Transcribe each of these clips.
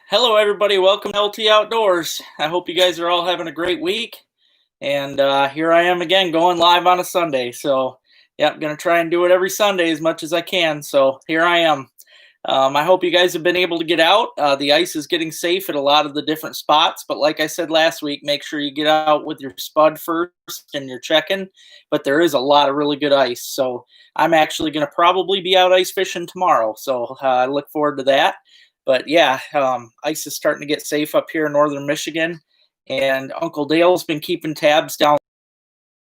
Hello, everybody. Welcome to LT Outdoors. I hope you guys are all having a great week. And here I am again going live on a Sunday. So, yeah, I'm going to try and do it every Sunday as much as I can. So, here I am. I hope you guys have been able to get out. The ice is getting safe at a lot of the different spots. But like I said last week, make sure you get out with your spud first and you're checking. But there is a lot of really good ice. So, I'm actually going to probably be out ice fishing tomorrow. So, I look forward to that. But yeah, ice is starting to get safe up here in northern Michigan, and Uncle Dale's been keeping tabs down.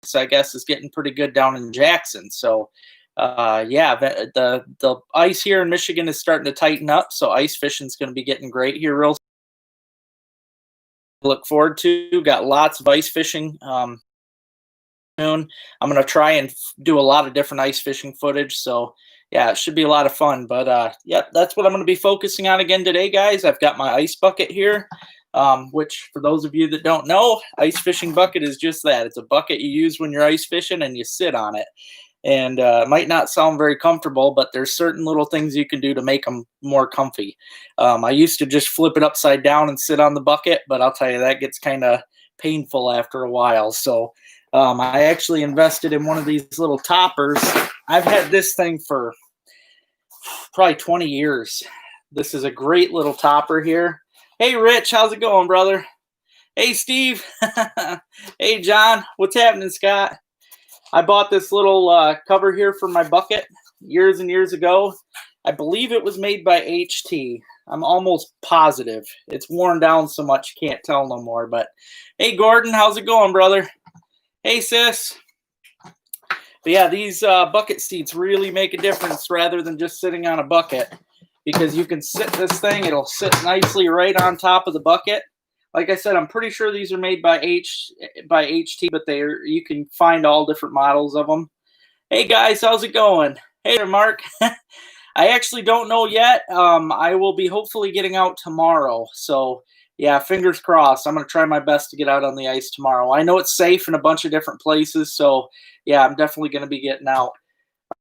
So I guess is getting pretty good down in Jackson. So yeah, the ice here in Michigan is starting to tighten up. So ice fishing is going to be getting great here real look forward to. Got lots of ice fishing soon. I'm going to try and do a lot of different ice fishing footage. So yeah, it should be a lot of fun. But yeah, that's what I'm going to be focusing on again today, guys. I've got my ice bucket here, which for those of you that don't know, ice fishing bucket is just that. It's a bucket you use when you're ice fishing and you sit on it. And it might not sound very comfortable, but there's certain little things you can do to make them more comfy. I used to just flip it upside down and sit on the bucket, but I'll tell you, that gets kind of painful after a while. So I actually invested in one of these little toppers. I've had this thing for probably 20 years. This is a great little topper here. Hey, Rich, how's it going, brother? Hey, Steve. Hey, John. What's happening, Scott? I bought this little cover here for my bucket years and years ago. I believe it was made by HT. I'm almost positive. It's worn down so much you can't tell no more. But hey, Gordon, how's it going, brother? Hey, sis. But yeah, these bucket seats really make a difference rather than just sitting on a bucket, because you can sit this thing, it'll sit nicely right on top of the bucket. Like I said, I'm pretty sure these are made by HT, but you can find all different models of them. Hey guys, how's it going? Hey there, Mark. I actually don't know yet. I will be hopefully getting out tomorrow. So yeah, fingers crossed. I'm going to try my best to get out on the ice tomorrow. I know it's safe in a bunch of different places. So yeah, I'm definitely going to be getting out.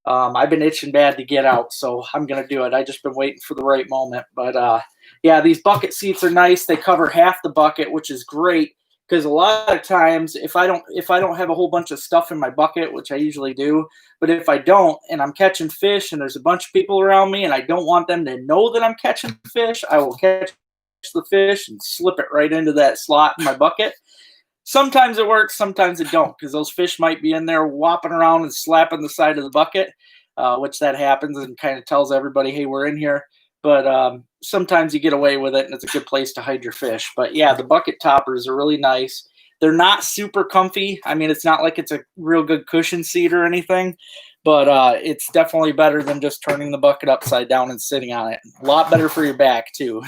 I've been itching bad to get out, so I'm going to do it. I just been waiting for the right moment. But yeah, these bucket seats are nice. They cover half the bucket, which is great, because a lot of times if I don't have a whole bunch of stuff in my bucket, which I usually do, but if I don't and I'm catching fish and there's a bunch of people around me and I don't want them to know that I'm catching fish, I will catch the fish and slip it right into that slot in my bucket. Sometimes it works, sometimes it don't, because those fish might be in there whopping around and slapping the side of the bucket, which that happens and kind of tells everybody, hey, we're in here. But sometimes you get away with it, and it's a good place to hide your fish. But yeah, the bucket toppers are really nice. They're not super comfy. I mean, it's not like it's a real good cushion seat or anything, but it's definitely better than just turning the bucket upside down and sitting on it. A lot better for your back, too.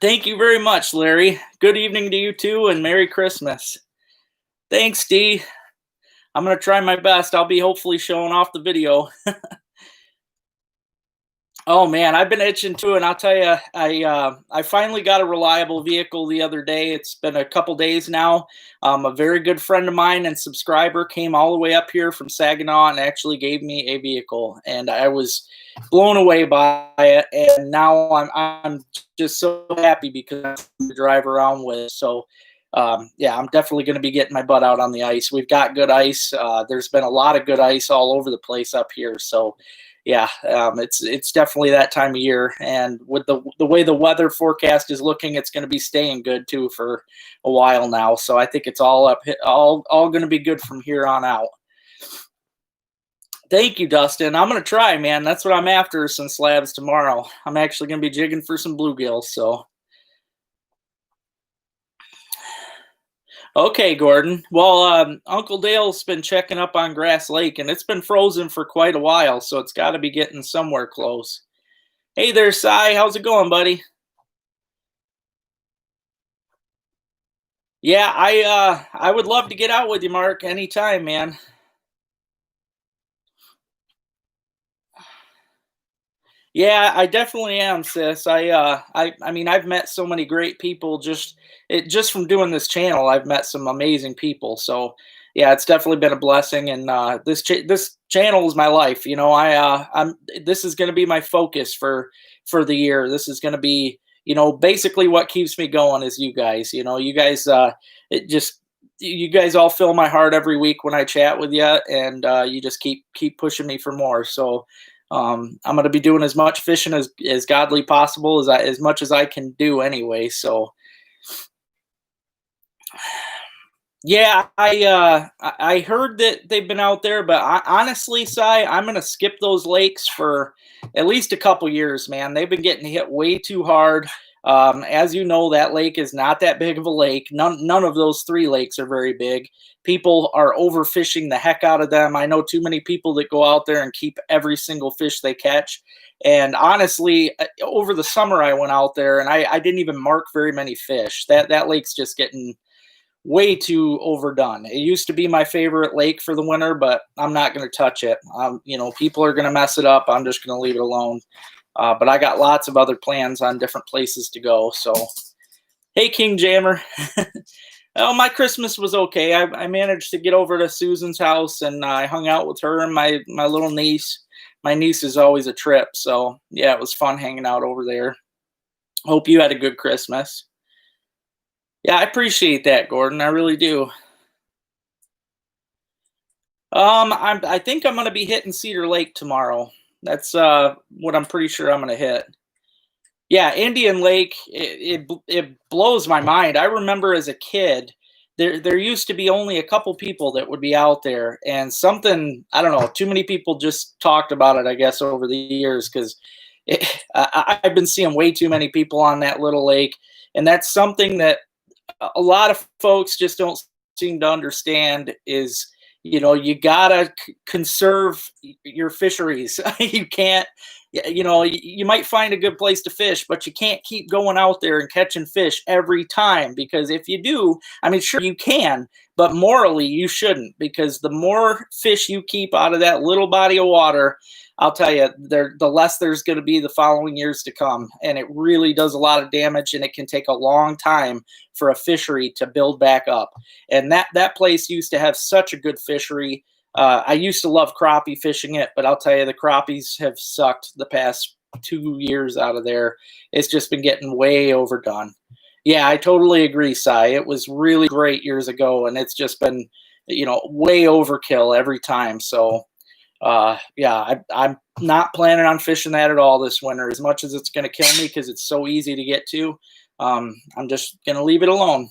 Thank you very much, Larry. Good evening to you too, and Merry Christmas. Thanks, Dee. I'm going to try my best. I'll be hopefully showing off the video. Oh man, I've been itching too, and I'll tell you, I finally got a reliable vehicle the other day. It's been a couple days now. A very good friend of mine and subscriber came all the way up here from Saginaw and actually gave me a vehicle, and I was blown away by it. And now I'm just so happy because I'm to drive around with. So yeah, I'm definitely going to be getting my butt out on the ice. We've got good ice. There's been a lot of good ice all over the place up here. So yeah, it's definitely that time of year, and with the way the weather forecast is looking, it's going to be staying good too for a while now. So I think it's all going to be good from here on out. Thank you, Dustin. I'm going to try, man. That's what I'm after, some slabs tomorrow. I'm actually going to be jigging for some bluegills. So okay, Gordon. Well, Uncle Dale's been checking up on Grass Lake, and it's been frozen for quite a while, so it's got to be getting somewhere close. Hey there, Cy. How's it going, buddy? Yeah, I would love to get out with you, Mark, anytime, man. Yeah, I definitely am, sis. I mean, I've met so many great people just from doing this channel. I've met some amazing people. So, yeah, it's definitely been a blessing, and this channel is my life. I'm this is going to be my focus for the year. This is going to be, basically what keeps me going is you guys. You guys, it just you guys all fill my heart every week when I chat with you, and you just keep pushing me for more. So I'm going to be doing as much fishing as godly possible as much as I can do anyway. So yeah, I heard that they've been out there, but honestly, Cy, I'm gonna skip those lakes for at least a couple years, man. They've been getting hit way too hard. As you know, that lake is not that big of a lake. None of those three lakes are very big. People are overfishing the heck out of them. I know too many people that go out there and keep every single fish they catch. And honestly, over the summer I went out there and I didn't even mark very many fish. That lake's just getting way too overdone. It used to be my favorite lake for the winter, but I'm not going to touch it. People are going to mess it up. I'm just going to leave it alone. But I got lots of other plans on different places to go. So, hey, King Jammer. Oh, my Christmas was okay. I managed to get over to Susan's house and I hung out with her and my little niece. My niece is always a trip. So, yeah, it was fun hanging out over there. Hope you had a good Christmas. Yeah, I appreciate that, Gordon. I really do. I think I'm gonna be hitting Cedar Lake tomorrow. That's what I'm pretty sure I'm gonna hit. Yeah, Indian Lake. It blows my mind. I remember as a kid, there used to be only a couple people that would be out there, and something I don't know. Too many people just talked about it. I guess over the years because I've been seeing way too many people on that little lake, and that's something that a lot of folks just don't seem to understand is you gotta conserve your fisheries. You can't, you might find a good place to fish, but you can't keep going out there and catching fish every time, because if you do, I mean, sure you can, but morally you shouldn't, because the more fish you keep out of that little body of water, I'll tell you, the less there's going to be the following years to come. And it really does a lot of damage, and it can take a long time for a fishery to build back up. And that place used to have such a good fishery. I used to love crappie fishing it, but I'll tell you, the crappies have sucked the past 2 years out of there. It's just been getting way overdone. Yeah, I totally agree, Cy. It was really great years ago, and it's just been, way overkill every time. So, yeah, I'm not planning on fishing that at all this winter, as much as it's going to kill me because it's so easy to get to. I'm just going to leave it alone.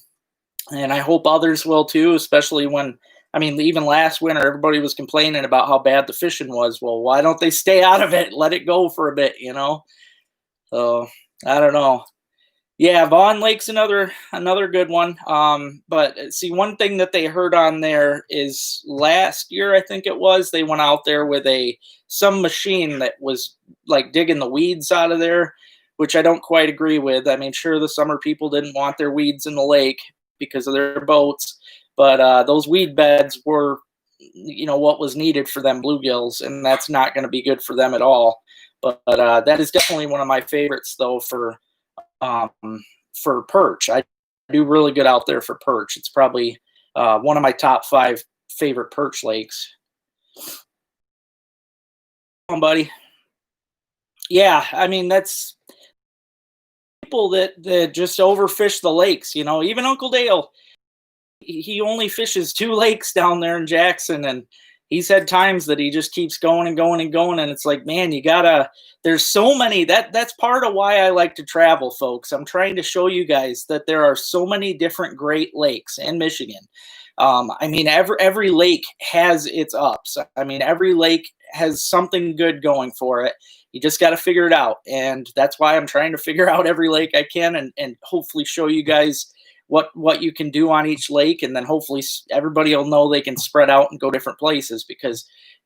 And I hope others will too, especially when, I mean, even last winter, everybody was complaining about how bad the fishing was. Well, why don't they stay out of it? Let it go for a bit. So I don't know. Yeah, Vaughn Lake's another good one. But see, one thing that they heard on there is last year, I think it was, they went out there with some machine that was like digging the weeds out of there, which I don't quite agree with. I mean, sure, the summer people didn't want their weeds in the lake because of their boats, but those weed beds were, what was needed for them bluegills, and that's not going to be good for them at all. But that is definitely one of my favorites, though, um, for perch. I do really good out there for perch. It's probably one of my top 5 favorite perch lakes. Come on, buddy. Yeah, I mean, that's people that just overfish the lakes. Even Uncle Dale, he only fishes 2 lakes down there in Jackson, and he's had times that he just keeps going and going and going, and it's like, man, there's so many. That's part of why I like to travel, folks. I'm trying to show you guys that there are so many different great lakes in Michigan. I mean, every lake has its ups. I mean, every lake has something good going for it. You just got to figure it out, and that's why I'm trying to figure out every lake I can, and hopefully show you guys what you can do on each lake, and then hopefully everybody will know they can spread out and go different places, because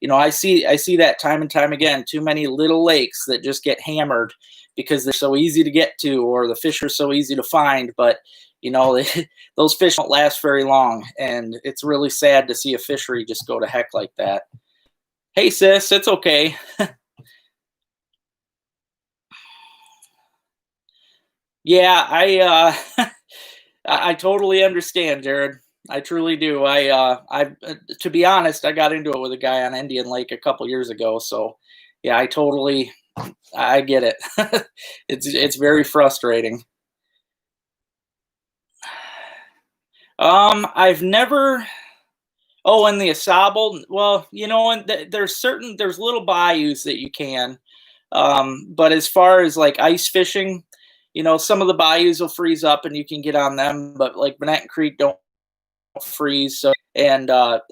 I see that time and time again, too many little lakes that just get hammered because they're so easy to get to, or the fish are so easy to find, but those fish don't last very long, and it's really sad to see a fishery just go to heck like that. Hey sis, it's okay. Yeah, I totally understand, Jared. I truly do. To be honest, I got into it with a guy on Indian Lake a couple years ago. So, yeah, I get it. It's very frustrating. I've never. Oh, and the Asable. Well, and there's little bayous that you can. But as far as like ice fishing, some of the bayous will freeze up and you can get on them, but like Benetton Creek don't freeze. So, and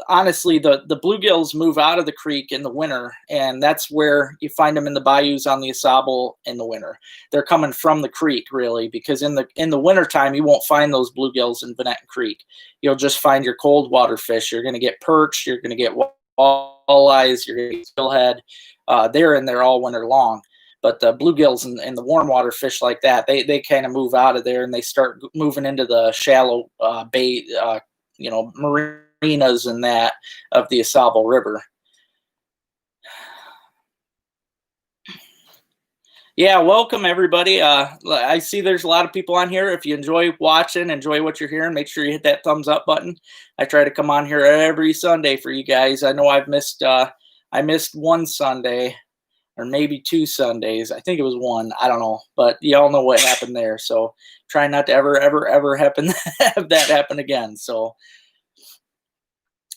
honestly, the bluegills move out of the creek in the winter, and that's where you find them in the bayous on the Asable in the winter. They're coming from the creek, really, because in the wintertime you won't find those bluegills in Benetton Creek. You'll just find your cold water fish. You're going to get perch. You're going to get walleyes. You're going to get steelhead. They're in there all winter long. But the bluegills and the warm water fish like that, they kind of move out of there and they start moving into the shallow bay, marinas and that of the Asable River. Yeah, welcome everybody. I see there's a lot of people on here. If you enjoy watching, enjoy what you're hearing, make sure you hit that thumbs up button. I try to come on here every Sunday for you guys. I know I missed one Sunday or maybe 2 Sundays. I think it was 1. I don't know, but y'all know what happened there. So try not to ever happen have that happen again. So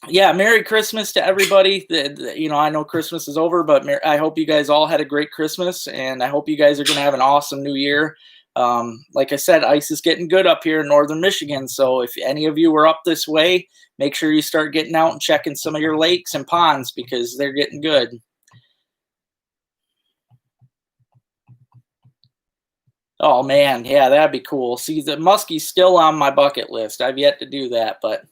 yeah, Merry Christmas to everybody. I know Christmas is over, but I hope you guys all had a great Christmas, and I hope you guys are going to have an awesome New Year. Like I said, ice is getting good up here in northern Michigan, so if any of you are up this way, make sure you start getting out and checking some of your lakes and ponds because they're getting good. Oh man, yeah, that'd be cool. See, the muskie's still on my bucket list. I've yet to do that, but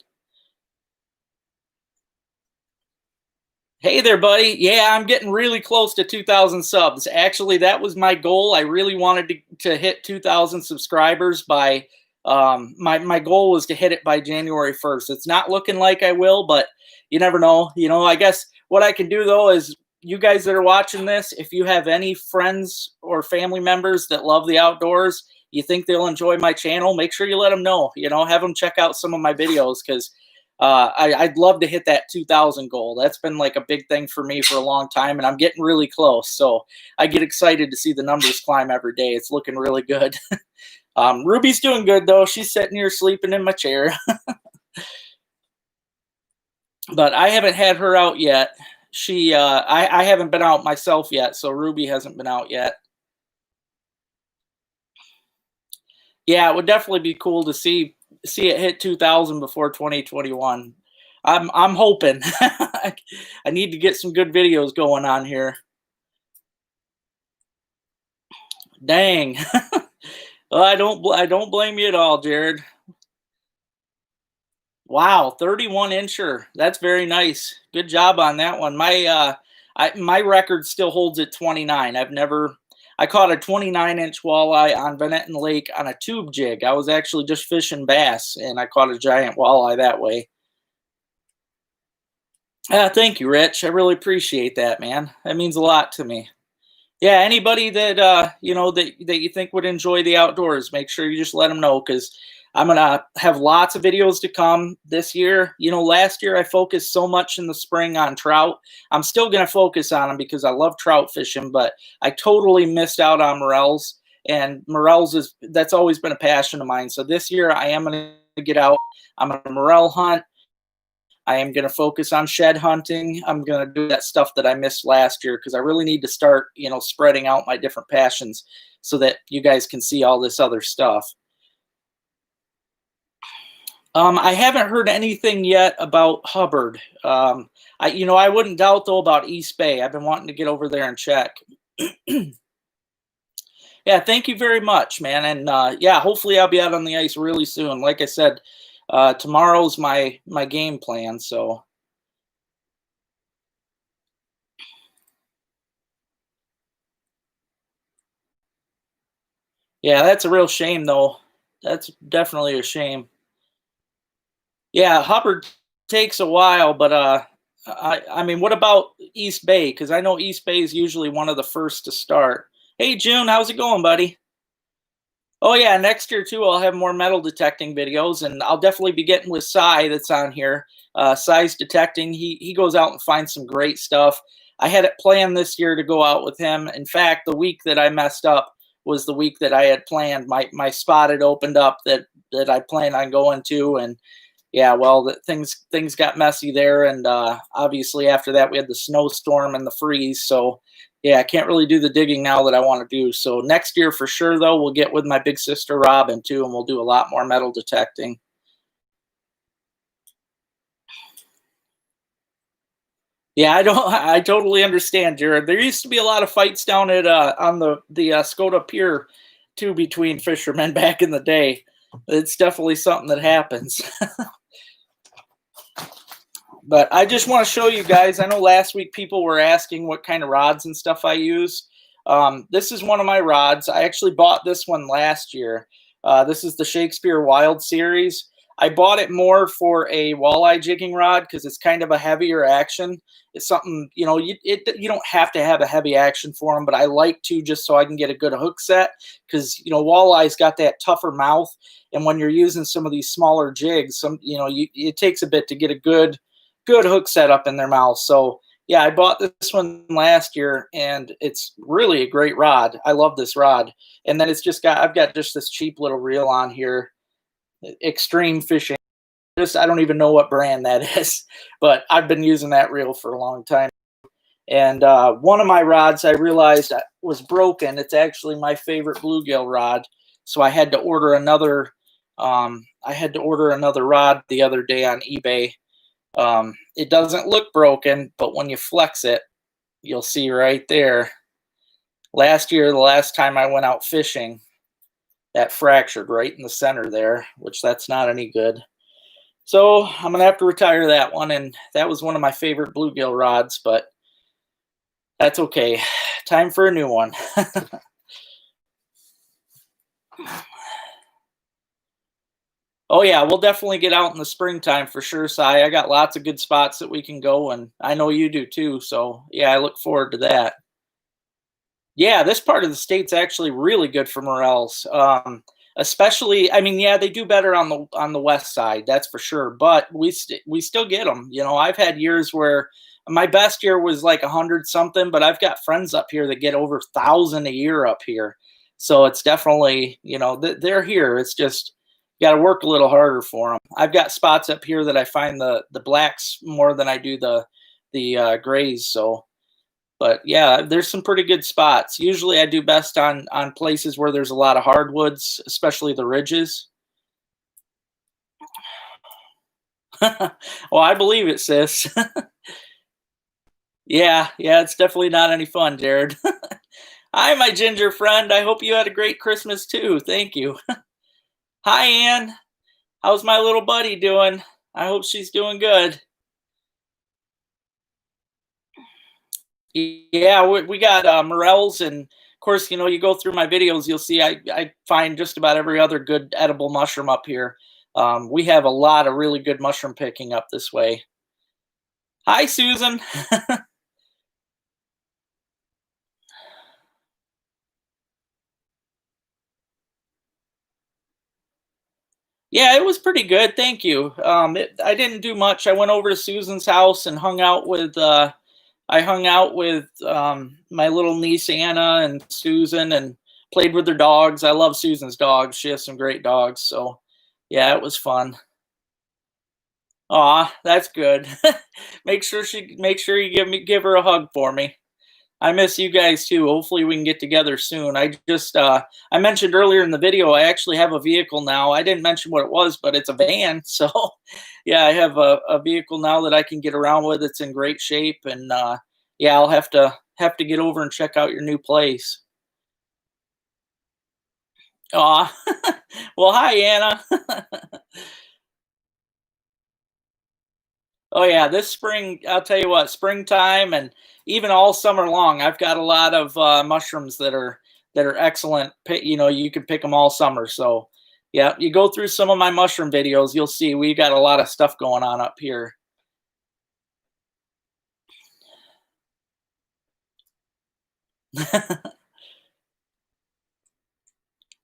hey there, buddy. Yeah, I'm getting really close to 2,000 subs. Actually, that was my goal. I really wanted to hit 2,000 subscribers by my goal was to hit it by January 1st. It's not looking like I will, but you never know. I guess what I can do though is you guys that are watching this, if you have any friends or family members that love the outdoors, you think they'll enjoy my channel, make sure you let them know. Have them check out some of my videos because I'd love to hit that 2,000 goal. That's been like a big thing for me for a long time, and I'm getting really close. So I get excited to see the numbers climb every day. It's looking really good. Ruby's doing good though. She's sitting here sleeping in my chair. But I haven't had her out yet. I haven't been out myself yet, so Ruby hasn't been out yet. Yeah, it would definitely be cool to see it hit 2,000 before 2021. I'm hoping. I need to get some good videos going on here. Dang. Well, I don't blame you at all, Jared. Wow, 31 incher. That's very nice. Good job on that one. My record still holds at 29. I caught a 29-inch walleye on Benetton Lake on a tube jig. I was actually just fishing bass, and I caught a giant walleye that way. Thank you, Rich. I really appreciate that, man. That means a lot to me. Yeah, anybody that that you think would enjoy the outdoors, make sure you just let them know because I'm gonna have lots of videos to come this year. Last year I focused so much in the spring on trout. I'm still gonna focus on them because I love trout fishing, but I totally missed out on morels. And morels that's always been a passion of mine. So this year I am gonna get out. I'm gonna morel hunt. I am going to focus on shed hunting. I'm going to do that stuff that I missed last year because I really need to start, spreading out my different passions so that you guys can see all this other stuff. I haven't heard anything yet about Hubbard. I wouldn't doubt though about East Bay. I've been wanting to get over there and check. Yeah, thank you very much, man. And yeah, hopefully I'll be out on the ice really soon. Like I said, tomorrow's my game plan. So yeah, that's a real shame though. That's definitely a shame. Yeah, Hubbard takes a while, but I mean, what about East Bay? Because I know East Bay is usually one of the first to start. Hey, June, how's it going, buddy? Oh yeah, next year too, I'll have more metal detecting videos, and I'll definitely be getting with Cy that's on here. Cy's detecting. He goes out and finds some great stuff. I had it planned this year to go out with him. In fact, the week that I messed up was the week that I had planned. My spot had opened up that I planned on going to, and yeah, well, things got messy there, and obviously after that we had the snowstorm and the freeze. So yeah, I can't really do the digging now that I want to do. So next year for sure, though, we'll get with my big sister Robin too, and we'll do a lot more metal detecting. Yeah, I don't. I totally understand, Jared. There used to be a lot of fights down at on the Skoda Pier too between fishermen back in the day. It's definitely something that happens. But I just want to show you guys. I know last week people were asking what kind of rods and stuff I use. This is one of my rods. I actually bought this one last year. This is the Shakespeare Wild series. I bought it more for a walleye jigging rod because it's kind of a heavier action. It's something, you don't have to have a heavy action for them, but I like to just so I can get a good hook set because, walleye's got that tougher mouth. And when you're using some of these smaller jigs, it takes a bit to get a good hook setup in their mouth. So yeah, I bought this one last year and it's really a great rod. I love this rod. And then I've got just this cheap little reel on here, Extreme Fishing. I don't even know what brand that is, but I've been using that reel for a long time. And one of my rods I realized was broken. It's actually my favorite bluegill rod. So I had to order another. I had to order another rod the other day on eBay. It doesn't look broken, but when you flex it, you'll see right there. Last year, the last time I went out fishing, that fractured right in the center there, which that's not any good. So I'm going to have to retire that one, and that was one of my favorite bluegill rods, but that's okay. Time for a new one. Oh yeah, we'll definitely get out in the springtime for sure, Cy. I got lots of good spots that we can go, and I know you do too. So yeah, I look forward to that. Yeah, this part of the state's actually really good for morels. Especially, I mean, yeah, they do better on the west side, that's for sure. But we still get them. I've had years where my best year was like 100 something, but I've got friends up here that get over 1,000 a year up here. So it's definitely, they're here. It's just you got to work a little harder for them. I've got spots up here that I find the blacks more than I do the grays. So but yeah, there's some pretty good spots. Usually I do best on places where there's a lot of hardwoods, especially the ridges. Well, I believe it, sis. Yeah, it's definitely not any fun, Jared. Hi, my ginger friend. I hope you had a great Christmas too. Thank you. Hi, Ann. How's my little buddy doing? I hope she's doing good. Yeah, we got morels, and of course, you go through my videos, you'll see I find just about every other good edible mushroom up here. We have a lot of really good mushroom picking up this way. Hi, Susan. Yeah, it was pretty good. Thank you. I didn't do much. I went over to Susan's house and hung out with. I hung out with my little niece Anna and Susan and played with their dogs. I love Susan's dogs. She has some great dogs. So, yeah, it was fun. Aw, that's good. Make sure you give her a hug for me. I miss you guys too. Hopefully we can get together soon. I mentioned earlier in the video I actually have a vehicle now. I didn't mention what it was, but it's a van. So yeah, I have a vehicle now that I can get around with. It's in great shape, and yeah, I'll have to get over and check out your new place. Aw. Well, hi Anna. Oh yeah, this spring, I'll tell you what, springtime and even all summer long, I've got a lot of mushrooms that are excellent. You can pick them all summer. So yeah, you go through some of my mushroom videos, you'll see we got a lot of stuff going on up here.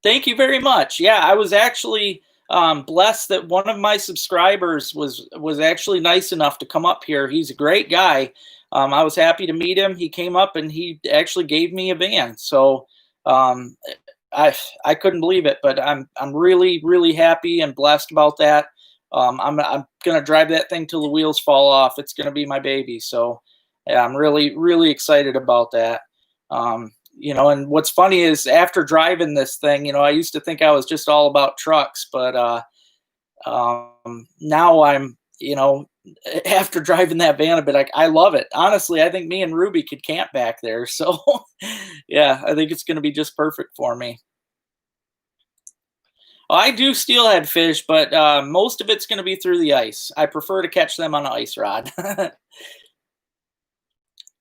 Thank you very much. Yeah, I was actually blessed that one of my subscribers was actually nice enough to come up here. He's a great guy. I was happy to meet him. He came up and he actually gave me a van. So um, I couldn't believe it, but I'm really happy and blessed about that. I'm gonna drive that thing till the wheels fall off. It's gonna be my baby. So yeah, I'm really excited about that. And what's funny is after driving this thing, I used to think I was just all about trucks, but now after driving that van a bit, I love it. Honestly, I think me and Ruby could camp back there. So yeah, I think it's going to be just perfect for me. I do steelhead fish, but most of it's going to be through the ice. I prefer to catch them on an ice rod.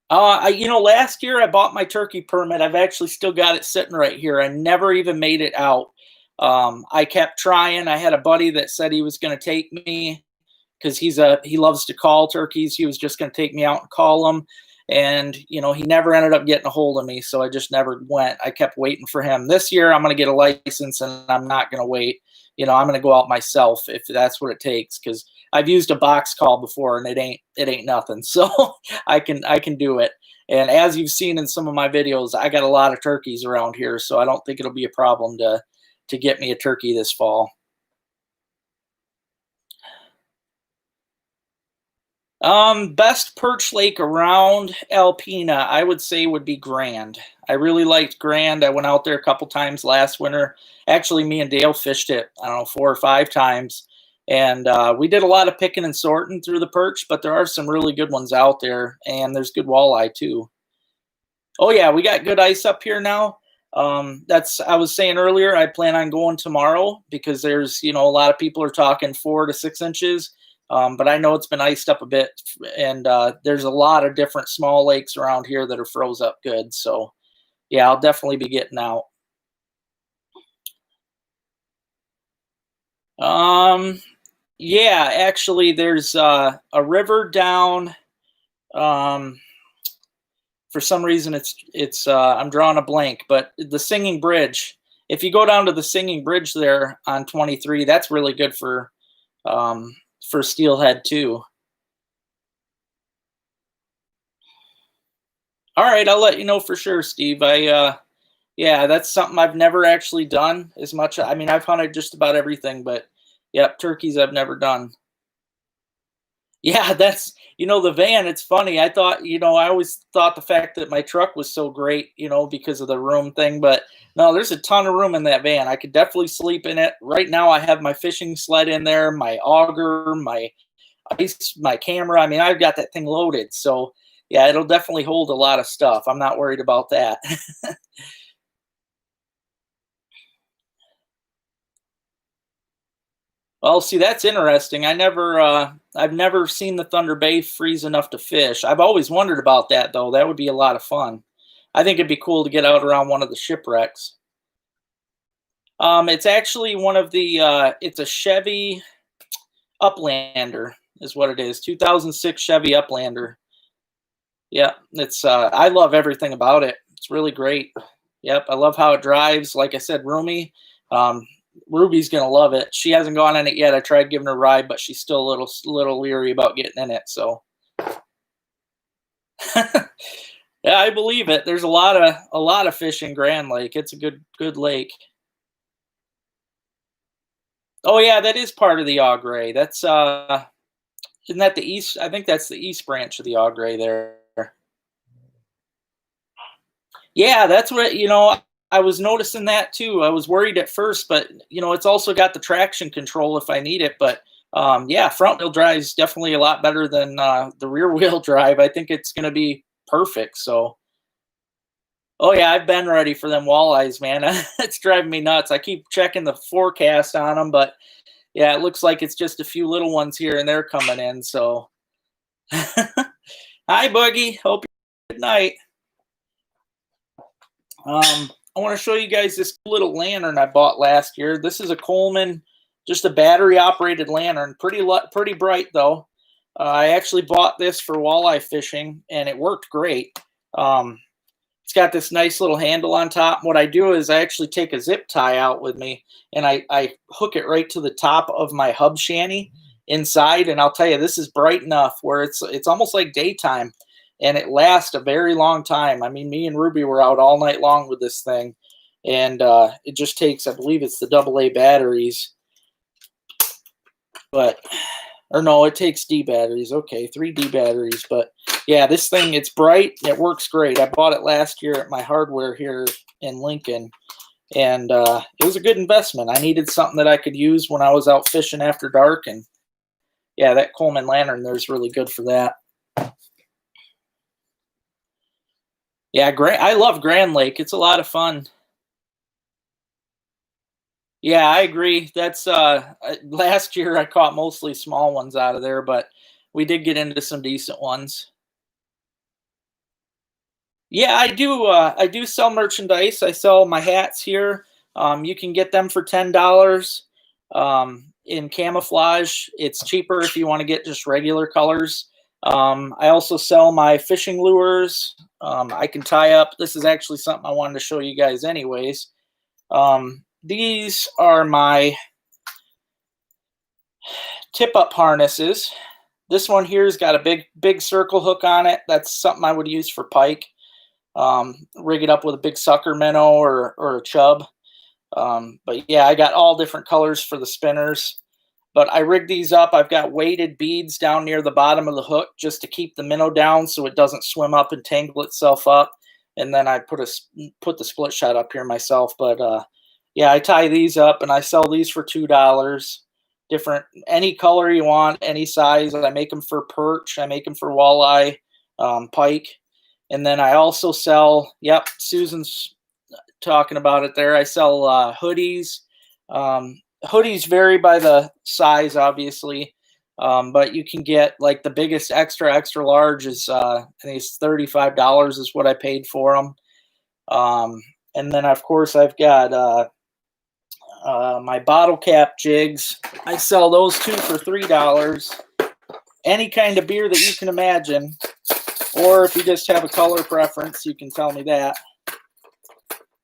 Last year I bought my turkey permit. I've actually still got it sitting right here. I never even made it out. I kept trying. I had a buddy that said he was going to take me because he loves to call turkeys. He was just going to take me out and call them, and he never ended up getting a hold of me. So I just never went. I kept waiting for him. This year I'm going to get a license, and I'm not going to wait. I'm going to go out myself if that's what it takes, because I've used a box call before and it ain't nothing. So I can do it. And as you've seen in some of my videos, I got a lot of turkeys around here, so I don't think it'll be a problem to get me a turkey this fall. Best perch lake around Alpena, I would say would be Grand. I really liked Grand. I went out there a couple times last winter. Actually, me and Dale fished it, I don't know, 4 or 5 times. And we did a lot of picking and sorting through the perch, but there are some really good ones out there, and there's good walleye too. Oh yeah, we got good ice up here now. I was saying earlier, I plan on going tomorrow because there's, a lot of people are talking 4 to 6 inches. But I know it's been iced up a bit, and there's a lot of different small lakes around here that are froze up good. So yeah, I'll definitely be getting out. Um, yeah, actually, there's a river down. Um, for some reason, it's I'm drawing a blank, but the Singing Bridge. If you go down to the Singing Bridge there on 23, that's really good for steelhead too. All right, I'll let you know for sure, Steve. Yeah, that's something I've never actually done as much. I mean, I've hunted just about everything, but yep, turkeys I've never done. Yeah, that's the van. It's funny. I thought, I always thought the fact that my truck was so great, because of the room thing, but no, there's a ton of room in that van. I could definitely sleep in it. Right now, I have my fishing sled in there, my auger, my ice, my camera. I mean, I've got that thing loaded. So yeah, it'll definitely hold a lot of stuff. I'm not worried about that. Well, see, that's interesting. I've never seen the Thunder Bay freeze enough to fish. I've always wondered about that, though. That would be a lot of fun. I think it'd be cool to get out around one of the shipwrecks. It's actually it's a Chevy Uplander, is what it is. 2006 Chevy Uplander. Yeah, I love everything about it. It's really great. Yep, I love how it drives. Like I said, roomy. Um, Ruby's gonna love it. She hasn't gone in it yet. I tried giving her a ride, but she's still a little leery about getting in it. So, yeah, I believe it. There's a lot of fish in Grand Lake. It's a good lake. Oh yeah, that is part of the Au Gres. That's isn't that the east? I think that's the east branch of the Au Gres there. Yeah, that's what I was noticing that too. I was worried at first, but it's also got the traction control if I need it. But yeah, front wheel drive is definitely a lot better than the rear wheel drive. I think it's going to be perfect. So, oh yeah, I've been ready for them walleyes, man. It's driving me nuts. I keep checking the forecast on them, but yeah, it looks like it's just a few little ones here and there coming in. So, hi, Boogie. Hope you good night. I want to show you guys this little lantern I bought last year. This is a Coleman, just a battery operated lantern. Pretty bright though. I actually bought this for walleye fishing, and it worked great. It's It's got this nice little handle on top. What I do is I actually take a zip tie out with me, and I hook it right to the top of my hub shanty inside. And I'll tell you, this is bright enough where it's almost like daytime, and it lasts a very long time. I mean, me and Ruby were out all night long with this thing, and it just takes, I believe it's the AA batteries, but or no, it takes D batteries. Okay, 3 D batteries. But yeah, this thing, it's bright. It works great. I bought it last year at my hardware here in Lincoln, and it was a good investment. I needed something that I could use when I was out fishing after dark, and yeah, that Coleman lantern there's really good for that. Yeah, I love Grand Lake. It's a lot of fun. Yeah, I agree. That's last year I caught mostly small ones out of there, but we did get into some decent ones. Yeah, I do sell merchandise. I sell my hats here. You can get them for $10 in camouflage. It's cheaper if you want to get just regular colors. I also sell my fishing lures. I can tie up. This is actually something I wanted to show you guys anyways. These are my tip-up harnesses. This one here has got a big circle hook on it. That's something I would use for pike. Rig it up with a big sucker minnow or a chub. But yeah, I got all different colors for the spinners. But I rigged these up. I've got weighted beads down near the bottom of the hook just to keep the minnow down so it doesn't swim up and tangle itself up. And then I put the split shot up here myself. But yeah, I tie these up and I sell these for $2. Different, any color you want, any size. I make them for perch. I make them for walleye, pike. And then I also sell, yep, Susan's talking about it there. I sell hoodies. Hoodies vary by the size, obviously. But you can get like the biggest extra large is, I think it's $35 is what I paid for them. And then, of course, I've got my bottle cap jigs. I sell those too for $3. Any kind of beer that you can imagine. Or if you just have a color preference, you can tell me that.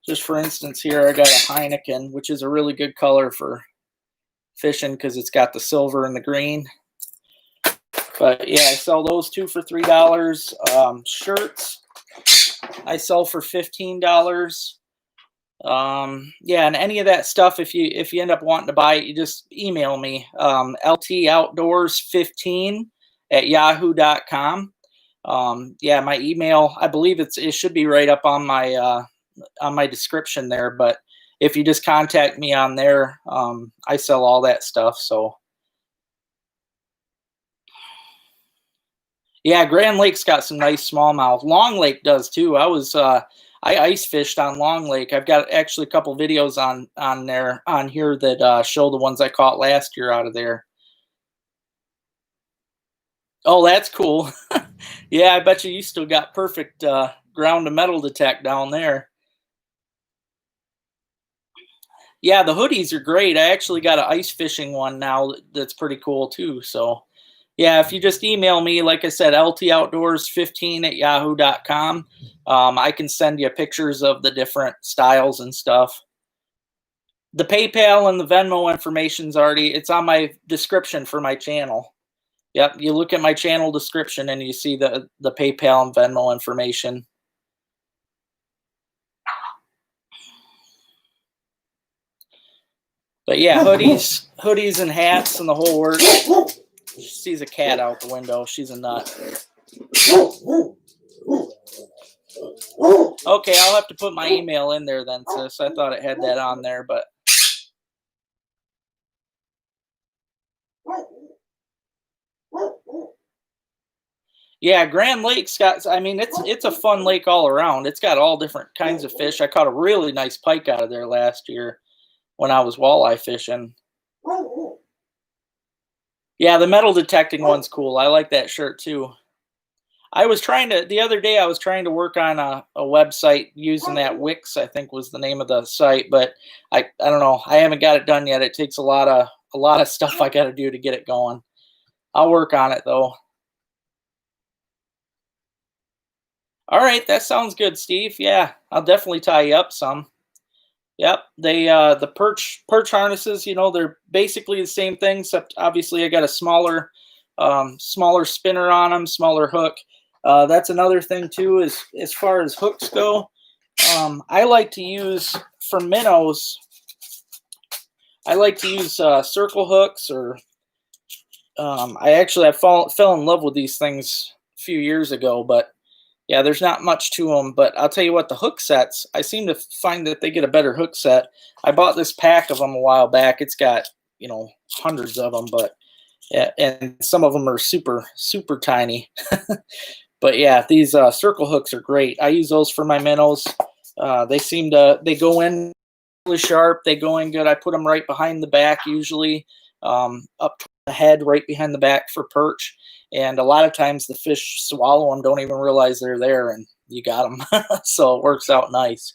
Just for instance, here I got a Heineken, which is a really good color for fishing because it's got the silver and the green. But yeah, I sell those two for $3. Shirts I sell for $15. Yeah, and any of that stuff, if you end up wanting to buy it, you just email me, ltoutdoors15@yahoo.com. Yeah, my email, I believe it should be right up on my description there, but if you just contact me on there, I sell all that stuff. So yeah, Grand Lake's got some nice smallmouth. Long Lake does too. I ice fished on Long Lake. I've got actually a couple videos on here that show the ones I caught last year out of there. Oh, that's cool. Yeah, I bet you still got perfect ground to metal detect down there. Yeah, the hoodies are great. I actually got an ice fishing one now that's pretty cool too. So yeah, if you just email me, like I said, ltoutdoors15@yahoo.com, I can send you pictures of the different styles and stuff. The PayPal and the Venmo information's it's on my description for my channel. Yep, you look at my channel description and you see the PayPal and Venmo information. But yeah, hoodies and hats and the whole works. She sees a cat out the window. She's a nut. Okay, I'll have to put my email in there then, sis. I thought it had that on there, but yeah, Grand Lake's got, I mean, it's a fun lake all around. It's got all different kinds of fish. I caught a really nice pike out of there last year when I was walleye fishing. Yeah, the metal detecting one's cool. I like that shirt too. The other day I was trying to work on a website using that Wix, I think was the name of the site, but I don't know. I haven't got it done yet. It takes a lot of stuff I got to do to get it going. I'll work on it though. All right, that sounds good, Steve. Yeah, I'll definitely tie you up some. Yep, they the perch harnesses, you know, they're basically the same thing, except obviously I got a smaller spinner on them, smaller hook. That's another thing too, is as far as hooks go. I like to use for minnows. I like to use circle hooks, or fell in love with these things a few years ago, but yeah, there's not much to them. But I'll tell you what, the hook sets, I seem to find that they get a better hook set. I bought this pack of them a while back. It's got, you know, hundreds of them, but yeah, and some of them are super tiny. But yeah, these circle hooks are great. I use those for my minnows. They go in really sharp. They go in good. I put them right behind the back usually, up to the head, right behind the back for perch. And a lot of times the fish swallow them, don't even realize they're there, and you got them. So it works out nice.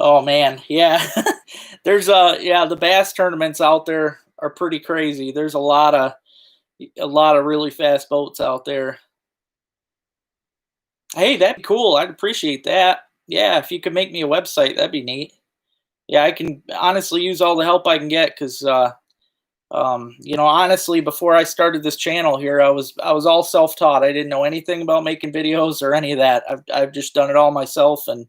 Oh man, yeah. There's yeah, the bass tournaments out there are pretty crazy. There's a lot of really fast boats out there. Hey, that'd be cool. I'd appreciate that. Yeah, if you could make me a website, that'd be neat. Yeah, I can honestly use all the help I can get, because you know, honestly, before I started this channel here, I was all self-taught. I didn't know anything about making videos or any of that. I've just done it all myself, and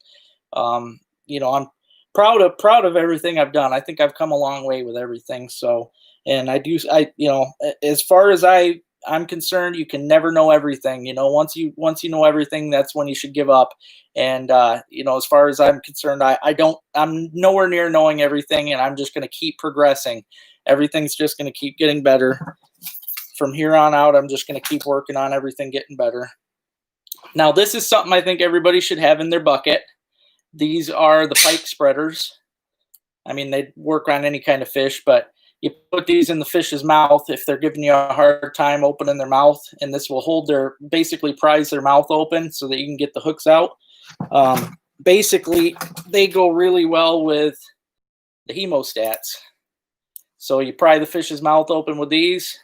you know, I'm proud of everything I've done. I think I've come a long way with everything. So, and you know, as far as I'm concerned, you can never know everything. You know, once you know everything, that's when you should give up. And you know, as far as I'm concerned, I'm nowhere near knowing everything, and I'm just going to keep progressing. Everything's just going to keep getting better from here on out. I'm just going to keep working on everything getting better. Now, this is something I think everybody should have in their bucket. These are the pike spreaders. I mean, they work on any kind of fish, but you put these in the fish's mouth if they're giving you a hard time opening their mouth, and this will basically prise their mouth open so that you can get the hooks out. Basically, they go really well with the hemostats. So you pry the fish's mouth open with these.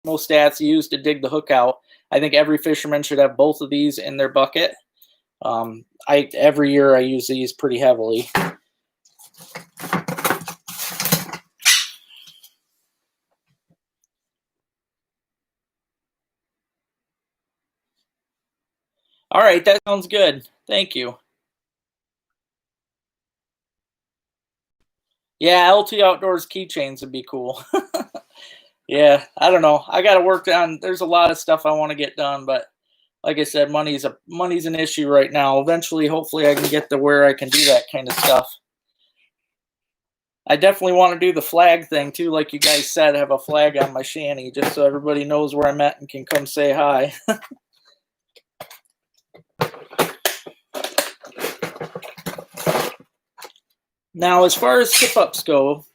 Hemostats used to dig the hook out. I think every fisherman should have both of these in their bucket. Every year I use these pretty heavily. All right, that sounds good. Thank you. Yeah, LT Outdoors keychains would be cool. Yeah, I don't know. I got to work on. There's a lot of stuff I want to get done, but like I said, money's an issue right now. Eventually, hopefully, I can get to where I can do that kind of stuff. I definitely want to do the flag thing too, like you guys said. Have a flag on my shanty just so everybody knows where I'm at and can come say hi. Now, as far as tip ups go,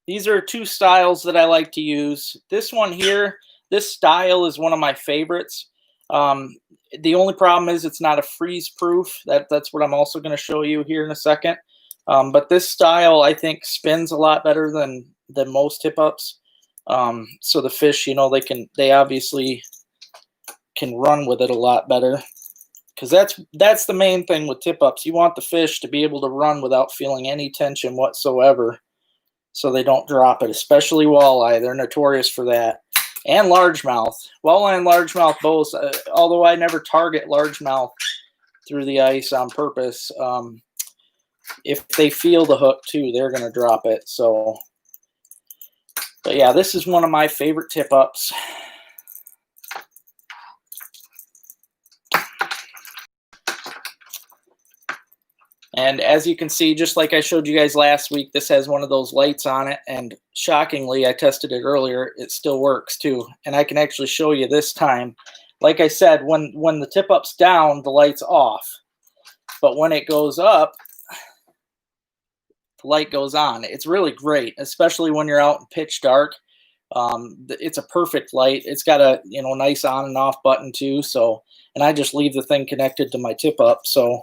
these are two styles that I like to use. This one here, this style is one of my favorites. Um, the only problem is it's not a freeze proof. That's what I'm also going to show you here in a second. But this style, I think, spins a lot better than most tip ups. So the fish, you know, they obviously can run with it a lot better, because that's the main thing with tip ups. You want the fish to be able to run without feeling any tension whatsoever, so they don't drop it, especially walleye. They're notorious for that. And largemouth. Walleye and largemouth both, although I never target largemouth through the ice on purpose, if they feel the hook too, they're going to drop it. So, but yeah, this is one of my favorite tip ups. And as you can see, just like I showed you guys last week, this has one of those lights on it. And shockingly, I tested it earlier, it still works too. And I can actually show you this time. Like I said, when the tip up's down, the light's off. But when it goes up, the light goes on. It's really great, especially when you're out in pitch dark. It's a perfect light. It's got a nice on and off button too. So, and I just leave the thing connected to my tip up. So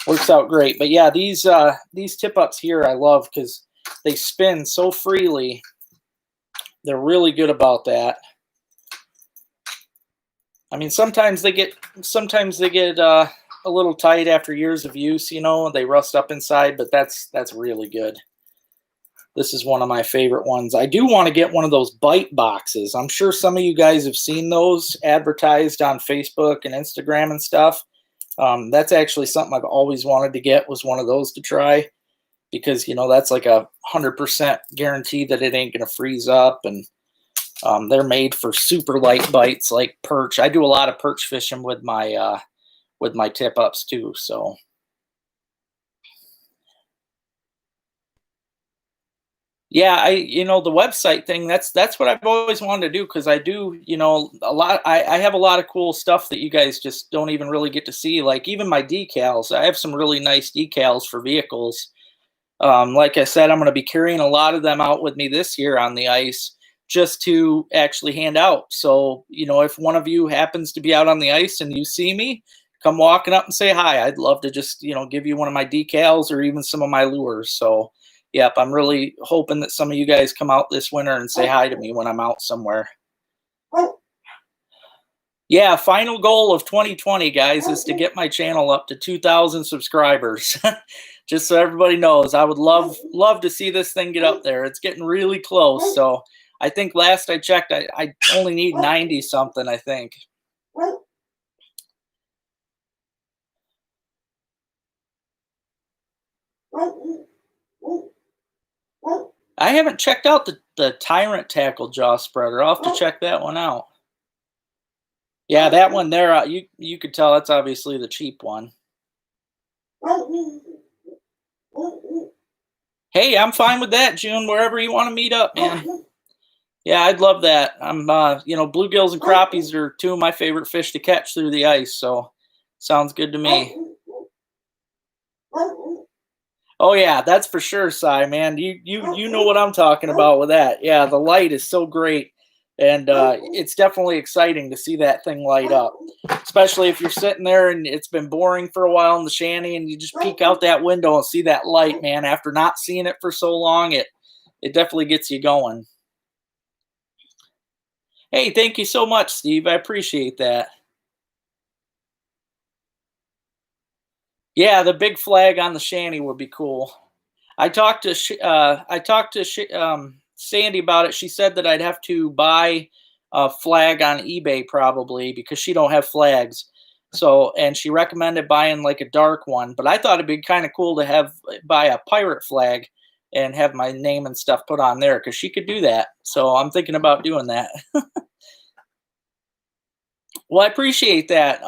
works out great. But yeah, these tip ups here I love, because they spin so freely. They're really good about that. I mean, sometimes they get a little tight after years of use, you know, they rust up inside, but that's really good. This is one of my favorite ones. I do want to get one of those bite boxes. I'm sure some of you guys have seen those advertised on Facebook and Instagram and stuff. That's actually something I've always wanted to get, was one of those to try, because, you know, that's like 100% guarantee that it ain't going to freeze up. And they're made for super light bites like perch. I do a lot of perch fishing with my tip ups too. So yeah, you know, the website thing, that's what I've always wanted to do, because I do, you know, a lot. I have a lot of cool stuff that you guys just don't even really get to see. Like even my decals, I have some really nice decals for vehicles. Like I said, I'm going to be carrying a lot of them out with me this year on the ice, just to actually hand out. So, you know, if one of you happens to be out on the ice and you see me, come walking up and say hi. I'd love to just, you know, give you one of my decals or even some of my lures. So, yep, I'm really hoping that some of you guys come out this winter and say hi to me when I'm out somewhere. Yeah, final goal of 2020, guys, is to get my channel up to 2,000 subscribers. Just so everybody knows, I would love to see this thing get up there. It's getting really close. So I think last I checked, I only need 90 something, I think. I haven't checked out the Tyrant Tackle Jaw Spreader. I'll have to check that one out. Yeah, that one there, you could tell that's obviously the cheap one. Hey, I'm fine with that, June. Wherever you want to meet up, man. Yeah, I'd love that. I'm, you know, bluegills and crappies are two of my favorite fish to catch through the ice. So, sounds good to me. Oh yeah, that's for sure, Cy, man. You know what I'm talking about with that. Yeah, the light is so great, and it's definitely exciting to see that thing light up. Especially if you're sitting there and it's been boring for a while in the shanty, and you just peek out that window and see that light, man. After not seeing it for so long, it definitely gets you going. Hey, thank you so much, Steve. I appreciate that. Yeah, the big flag on the shanty would be cool. I talked to Sandy about it. She said that I'd have to buy a flag on eBay probably, because she don't have flags. So, and she recommended buying like a dark one, but I thought it'd be kind of cool to have buy a pirate flag and have my name and stuff put on there, because she could do that. So I'm thinking about doing that. Well, I appreciate that.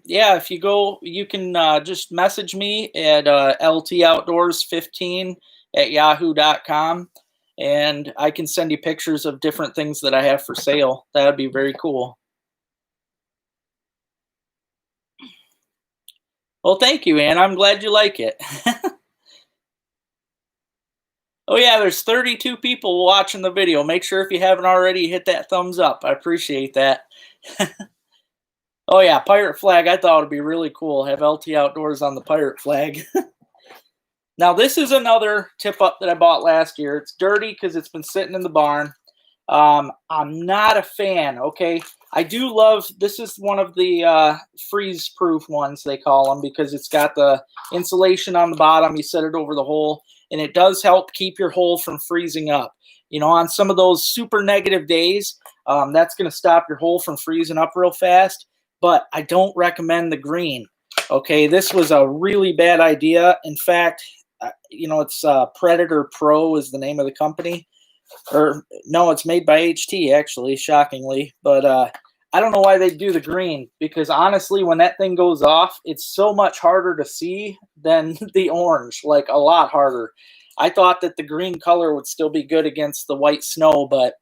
Yeah, if you go, you can just message me at ltoutdoors15@yahoo.com, and I can send you pictures of different things that I have for sale. That would be very cool. Well, thank you, Ann. I'm glad you like it. Oh yeah, there's 32 people watching the video. Make sure if you haven't already, hit that thumbs up. I appreciate that. Oh yeah, pirate flag. I thought it'd be really cool. Have LT Outdoors on the pirate flag. Now this is another tip up that I bought last year. It's dirty because it's been sitting in the barn. I'm not a fan. Okay, I do love. This is one of the freeze-proof ones they call them, because it's got the insulation on the bottom. You set it over the hole, and it does help keep your hole from freezing up. You know, on some of those super negative days, that's going to stop your hole from freezing up real fast. But I don't recommend the green. Okay, this was a really bad idea. In fact, you know, it's Predator Pro is the name of the company. Or no, it's made by HT actually, shockingly. But I don't know why they do the green, because honestly, when that thing goes off, it's so much harder to see than the orange, like a lot harder. I thought that the green color would still be good against the white snow, but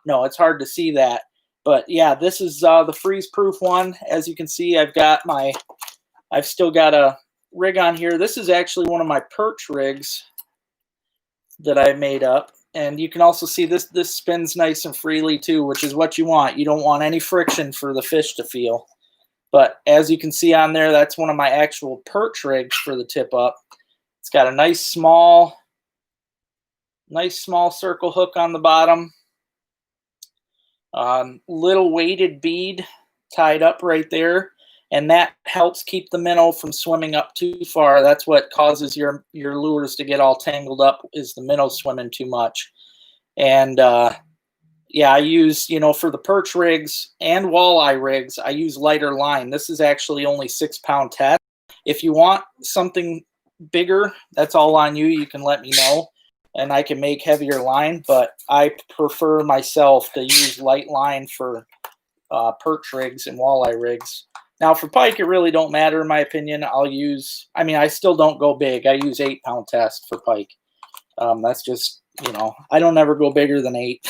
no, it's hard to see that. But yeah, this is the freeze-proof one. As you can see, I've still got a rig on here. This is actually one of my perch rigs that I made up. And you can also see this spins nice and freely too, which is what you want. You don't want any friction for the fish to feel. But as you can see on there, that's one of my actual perch rigs for the tip up. It's got a nice small Nice small circle hook on the bottom. Little weighted bead tied up right there, and that helps keep the minnow from swimming up too far. That's what causes your lures to get all tangled up, is the minnow swimming too much. And yeah, I use, for the perch rigs and walleye rigs, I use lighter line. This is actually only 6-pound test. If you want something bigger, that's all on you. You can let me know, and I can make heavier line, but I prefer myself to use light line for perch rigs and walleye rigs. Now for pike, it really don't matter in my opinion. I still don't go big. I use 8-pound test for pike. That's just, I don't ever go bigger than 8.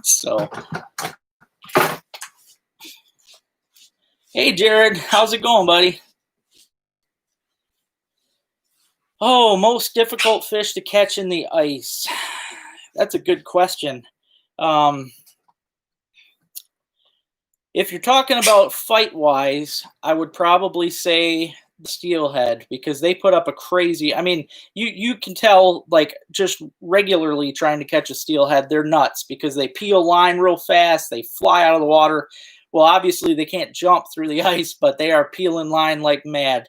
So, hey Jared, how's it going, buddy? Oh, most difficult fish to catch in the ice. That's a good question. If you're talking about fight-wise, I would probably say the steelhead, because they put up a crazy, you can tell, like, just regularly trying to catch a steelhead, they're nuts because they peel line real fast, they fly out of the water. Well, obviously they can't jump through the ice, but they are peeling line like mad.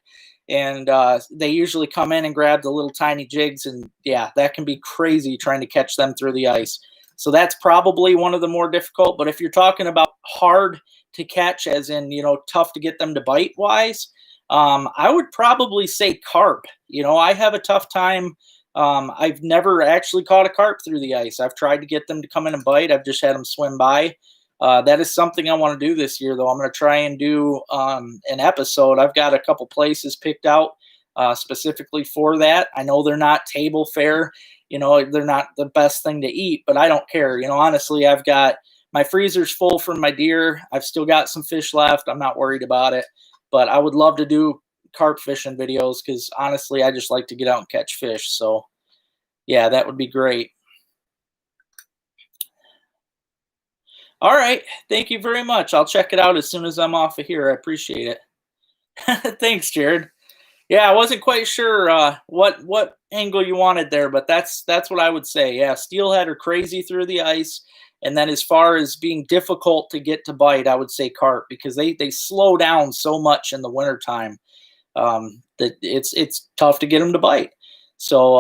And they usually come in and grab the little tiny jigs, and yeah, that can be crazy trying to catch them through the ice. So that's probably one of the more difficult. But if you're talking about hard to catch, as in, tough to get them to bite wise, I would probably say carp. I have a tough time. I've never actually caught a carp through the ice. I've tried to get them to come in and bite. I've just had them swim by. That is something I want to do this year, though. I'm going to try and do an episode. I've got a couple places picked out specifically for that. I know they're not table fare. They're not the best thing to eat, but I don't care. Honestly, I've got my freezer's full from my deer. I've still got some fish left. I'm not worried about it, but I would love to do carp fishing videos because honestly, I just like to get out and catch fish. So yeah, that would be great. All right. Thank you very much. I'll check it out as soon as I'm off of here. I appreciate it. Thanks, Jared. Yeah, I wasn't quite sure what angle you wanted there, but that's what I would say. Yeah, steelhead are crazy through the ice. And then as far as being difficult to get to bite, I would say carp, because they slow down so much in the wintertime that it's tough to get them to bite. So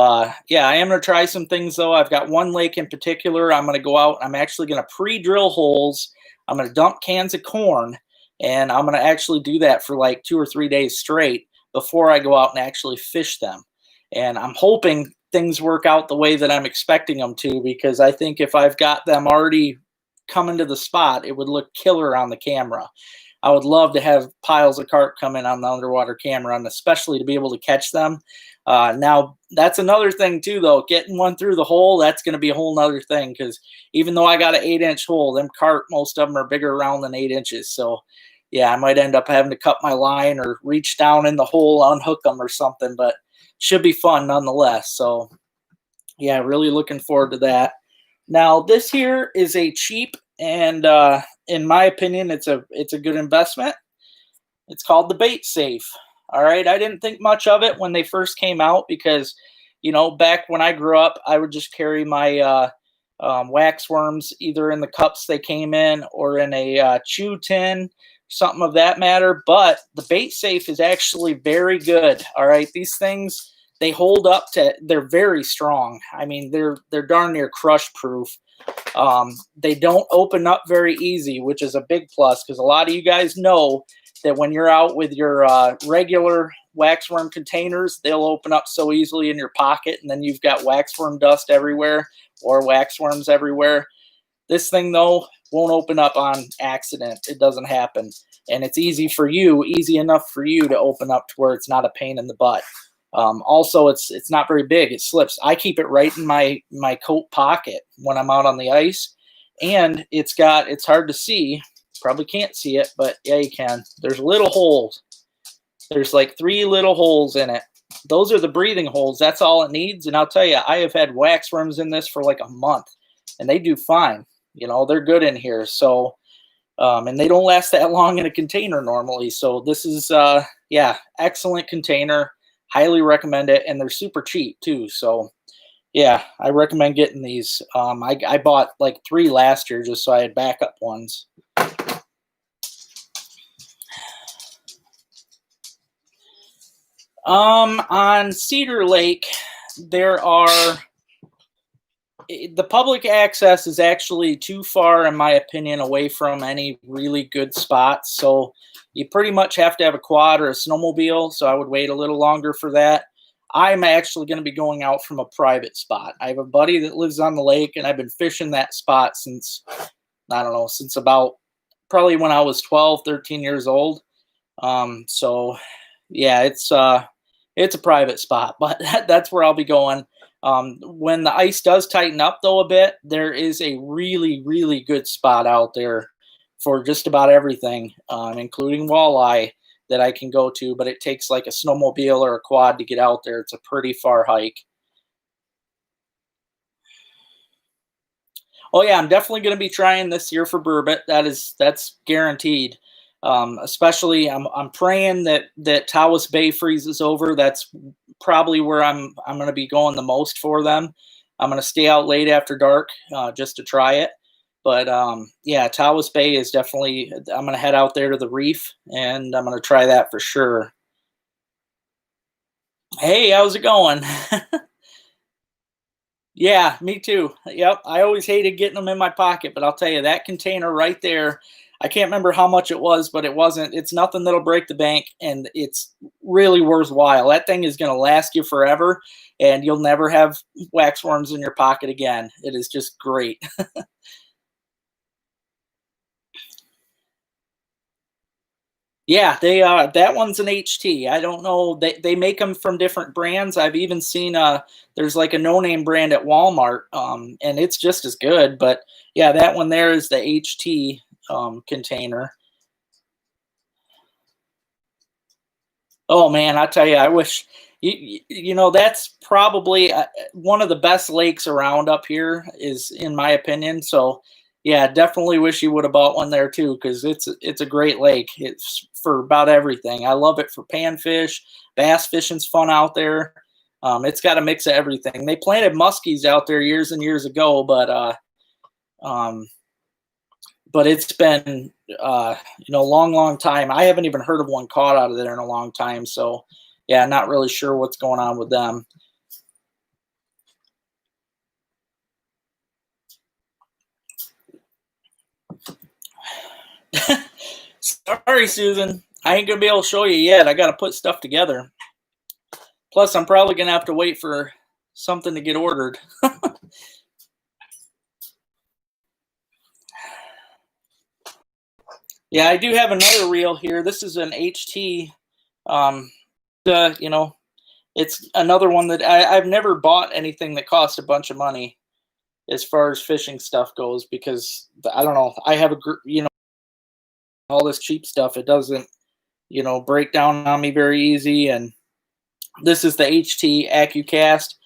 yeah, I am going to try some things, though. I've got one lake in particular. I'm going to go out. I'm actually going to pre-drill holes. I'm going to dump cans of corn, and I'm going to actually do that for like 2 or 3 days straight before I go out and actually fish them. And I'm hoping things work out the way that I'm expecting them to, because I think if I've got them already coming to the spot, it would look killer on the camera. I would love to have piles of carp come in on the underwater camera, and especially to be able to catch them. Now, that's another thing too, though. Getting one through the hole, that's going to be a whole nother thing, because even though I got an 8-inch hole, them carp, most of them are bigger around than 8 inches. So yeah, I might end up having to cut my line or reach down in the hole, unhook them or something, but should be fun nonetheless. So yeah, really looking forward to that. Now, this here is a cheap and in my opinion, it's a good investment. It's called the Bait Safe. All right, I didn't think much of it when they first came out because, back when I grew up, I would just carry my wax worms either in the cups they came in or in a chew tin, something of that matter. But the Bait Safe is actually very good. All right, these things, they hold up they're very strong. I mean, they're darn near crush proof. They don't open up very easy, which is a big plus, because a lot of you guys know that when you're out with your regular waxworm containers, they'll open up so easily in your pocket, and then you've got waxworm dust everywhere or waxworms everywhere. This thing, though, won't open up on accident. It doesn't happen. And it's easy enough for you to open up to where it's not a pain in the butt. Also, it's not very big. It slips. I keep it right in my coat pocket when I'm out on the ice, and it's hard to see. Probably can't see it, but yeah, you can. There's little holes. There's like 3 little holes in it. Those are the breathing holes. That's all it needs. And I'll tell you, I have had waxworms in this for like a month, and they do fine. They're good in here. So, and they don't last that long in a container normally. So this is, yeah, excellent container. Highly recommend it, and they're super cheap too. So Yeah, I recommend getting these. I bought like 3 last year just so I had backup ones. On Cedar Lake, there are the public access is actually too far, in my opinion, away from any really good spots. So you pretty much have to have a quad or a snowmobile. So I would wait a little longer for that. I'm actually going to be going out from a private spot. I have a buddy that lives on the lake, and I've been fishing that spot since, I don't know, since about probably when I was 12, 13 years old. So yeah, it's a private spot, but that's where I'll be going. When the ice does tighten up though a bit, there is a really, really good spot out there for just about everything, including walleye that I can go to, but it takes like a snowmobile or a quad to get out there. It's a pretty far hike. Oh yeah, I'm definitely going to be trying this year for burbot. That's guaranteed. Especially, I'm praying that Tawas Bay freezes over. That's probably where I'm going to be going the most for them. I'm going to stay out late after dark just to try it. But yeah, Tawas Bay is definitely. I'm going to head out there to the reef, and I'm going to try that for sure. Hey, how's it going? Yeah, me too. Yep, I always hated getting them in my pocket, but I'll tell you that container right there, I can't remember how much it was, but it wasn't. It's nothing that'll break the bank, and it's really worthwhile. That thing is going to last you forever, and you'll never have wax worms in your pocket again. It is just great. Yeah, they that one's an HT. I don't know. They make them from different brands. I've even seen there's like a no-name brand at Walmart, and it's just as good. But yeah, that one there is the HT container. Oh man, I tell you, I wish you know that's probably one of the best lakes around up here is in my opinion. So yeah, definitely wish you would have bought one there too because it's a great lake. It's for about everything. I love it for panfish, bass fishing's fun out there. It's got a mix of everything. They planted muskies out there years and years ago, um, but it's been a long, long time. I haven't even heard of one caught out of there in a long time. So yeah, not really sure what's going on with them. Sorry, Susan. I ain't gonna be able to show you yet. I got to put stuff together. Plus, I'm probably gonna have to wait for something to get ordered. Yeah, I do have another reel here. This is an HT. Um, you know, it's another one that I've never bought anything that cost a bunch of money as far as fishing stuff goes because I don't know. I have all this cheap stuff. It doesn't break down on me very easy. And this is the HT AccuCast.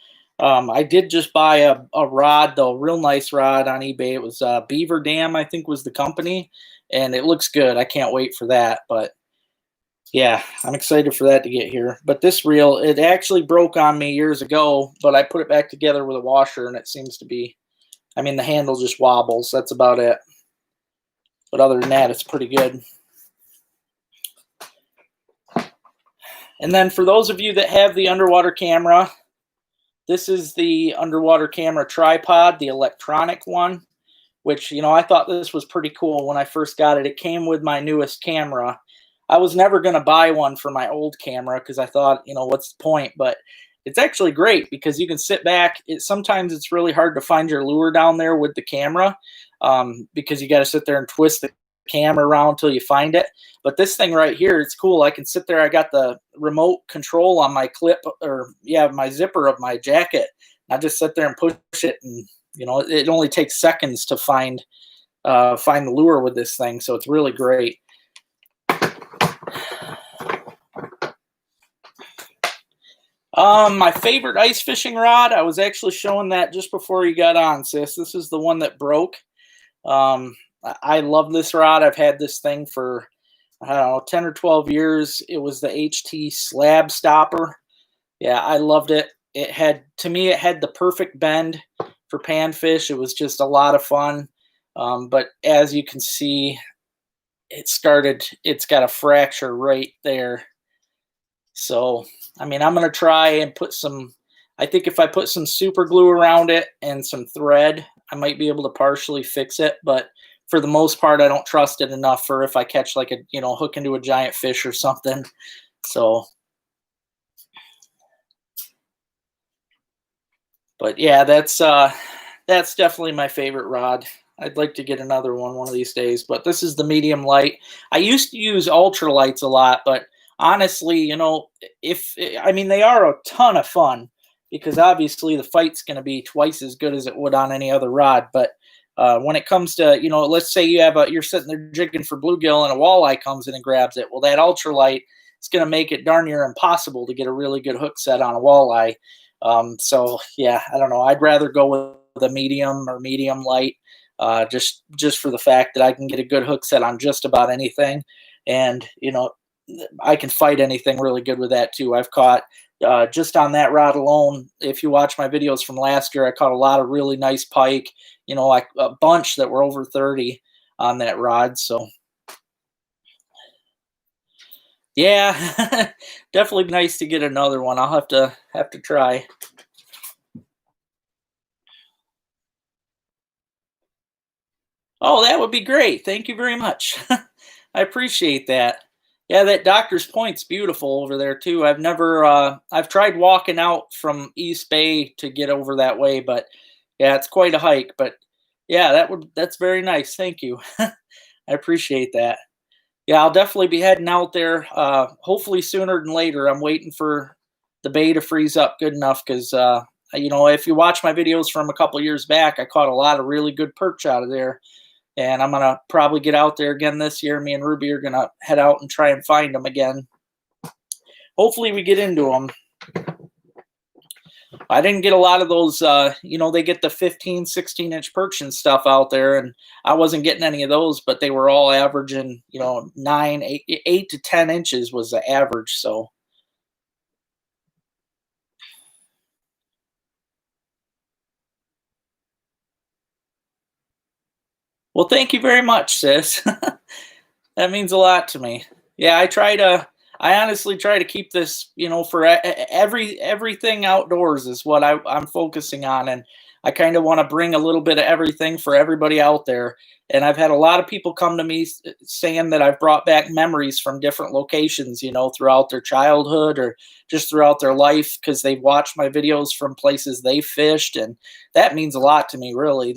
I did just buy a rod though, real nice rod on eBay. It was Beaver Dam, I think was the company, and it looks good. I can't wait for that. But yeah, I'm excited for that to get here. But this reel, it actually broke on me years ago, but I put it back together with a washer, and it seems to be. I mean, the handle just wobbles. That's about it. But other than that, it's pretty good. And then for those of you that have the underwater camera, this is the underwater camera tripod, the electronic one, which, I thought this was pretty cool when I first got it. It came with my newest camera. I was never going to buy one for my old camera because I thought, what's the point? But it's actually great because you can sit back. Sometimes it's really hard to find your lure down there with the camera because you got to sit there and twist the camera around until you find it. But this thing right here, it's cool. I can sit there. I got the remote control on my clip my zipper of my jacket. I just sit there and push it, and it only takes seconds to find the lure with this thing. So it's really great. My favorite ice fishing rod, I was actually showing that just before you got on, sis. This is the one that broke. I love this rod. I've had this thing for, I don't know, 10 or 12 years. It was the HT Slab Stopper. Yeah, I loved it. it had, to me, it had the perfect bend for panfish. It was just a lot of fun. But as you can see, it's got a fracture right there. So, I mean, I'm going to try and put some, I think if I put some super glue around it and some thread, I might be able to partially fix it. But for the most part, I don't trust it enough for if I catch like a, hook into a giant fish or something. So, but yeah, that's definitely my favorite rod. I'd like to get another one of these days, but this is the medium light. I used to use ultralights a lot, but honestly, if I mean they are a ton of fun because obviously the fight's going to be twice as good as it would on any other rod. But when it comes to, let's say you're sitting there jigging for bluegill and a walleye comes in and grabs it. Well, that ultralight is going to make it darn near impossible to get a really good hook set on a walleye. So yeah, I don't know. I'd rather go with a medium or medium light, just for the fact that I can get a good hook set on just about anything, and I can fight anything really good with that too. I've caught just on that rod alone. If you watch my videos from last year, I caught a lot of really nice pike. Like a bunch that were over 30 on that rod. So yeah, definitely nice to get another one. I'll have to try. Oh, that would be great. Thank you very much. I appreciate that. Yeah, that Doctor's Point's beautiful over there too. I've tried walking out from East Bay to get over that way, but yeah, it's quite a hike. But yeah, that's very nice. Thank you. I appreciate that. Yeah, I'll definitely be heading out there. Hopefully sooner than later. I'm waiting for the bay to freeze up good enough because if you watch my videos from a couple years back, I caught a lot of really good perch out of there, and I'm gonna probably get out there again this year. Me and Ruby are gonna head out and try and find them again. Hopefully we get into them. I didn't get a lot of those, they get the 15, 16-inch perch and stuff out there, and I wasn't getting any of those, but they were all averaging, 9, 8 to 10 inches was the average. So, well, thank you very much, sis. That means a lot to me. Yeah, I honestly try to keep this, for everything outdoors is what I'm focusing on. And I kind of want to bring a little bit of everything for everybody out there. And I've had a lot of people come to me saying that I've brought back memories from different locations, throughout their childhood or just throughout their life because they've watched my videos from places they fished. And that means a lot to me, really.